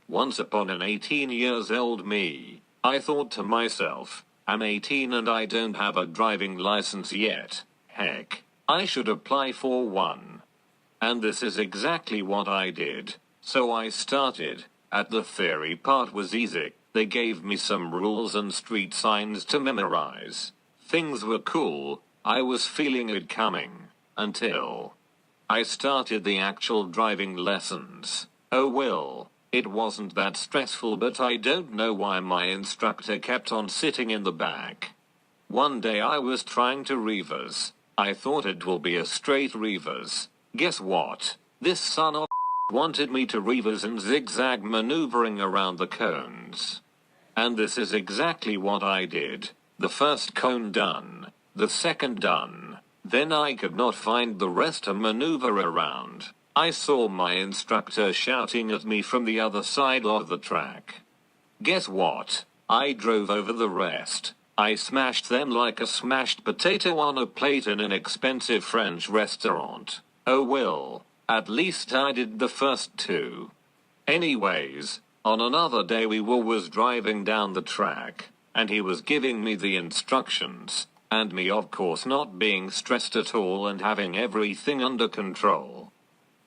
Once upon an 18 years old me, I thought to myself, I'm 18 and I don't have a driving license yet. Heck, I should apply for one. And this is exactly what I did. So I started. At the theory part was easy. They gave me some rules and street signs to memorize. Things were cool. I was feeling it coming. Until I started the actual driving lessons. Oh well, it wasn't that stressful, but I don't know why my instructor kept on sitting in the back. One day I was trying to reverse. I thought it will be a straight reverse. Guess what? This son of wanted me to reverse and zigzag maneuvering around the cones. And this is exactly what I did. The first cone done. The second done. Then I could not find the rest to maneuver around. I saw my instructor shouting at me from the other side of the track. Guess what? I drove over the rest. I smashed them like a smashed potato on a plate in an expensive French restaurant. Oh well, at least I did the first two. Anyways, on another day we was driving down the track, and he was giving me the instructions, and me of course not being stressed at all and having everything under control.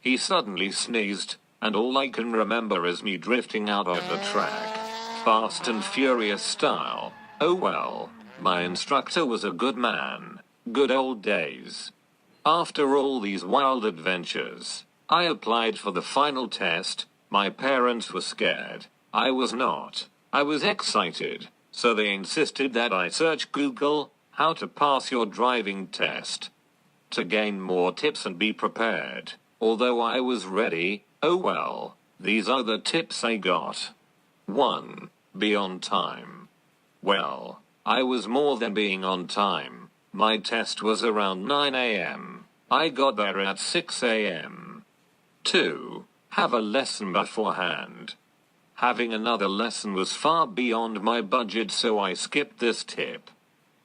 He suddenly sneezed, and all I can remember is me drifting out of the track. Fast and Furious style. Oh well, my instructor was a good man. Good old days. After all these wild adventures, I applied for the final test. My parents were scared. I was not. I was excited, so they insisted that I search Google, how to pass your driving test, to gain more tips and be prepared. Although I was ready, oh well, these are the tips I got. 1. Be on time. Well, I was more than being on time. My test was around 9 a.m. I got there at 6 a.m. 2. Have a lesson beforehand. Having another lesson was far beyond my budget, so I skipped this tip.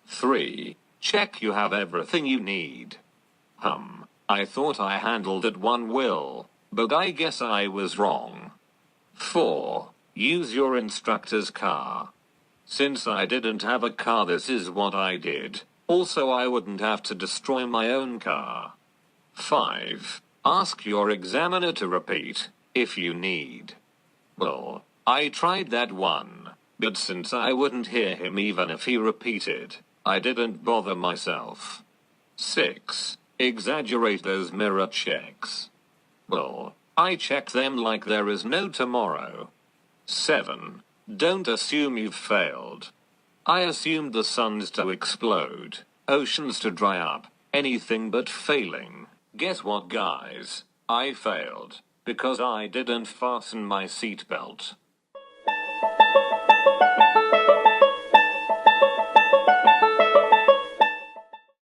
3. Check you have everything you need. I thought I handled it one will, but I guess I was wrong. 4. Use your instructor's car. Since I didn't have a car, this is what I did. Also, I wouldn't have to destroy my own car. 5. Ask your examiner to repeat, if you need. Well, I tried that one, but since I wouldn't hear him even if he repeated, I didn't bother myself. 6. Exaggerate those mirror checks. Well, I check them like there is no tomorrow. 7. Don't assume you've failed. I assumed the suns to explode, oceans to dry up, anything but failing. Guess what, guys? I failed, because I didn't fasten my seatbelt.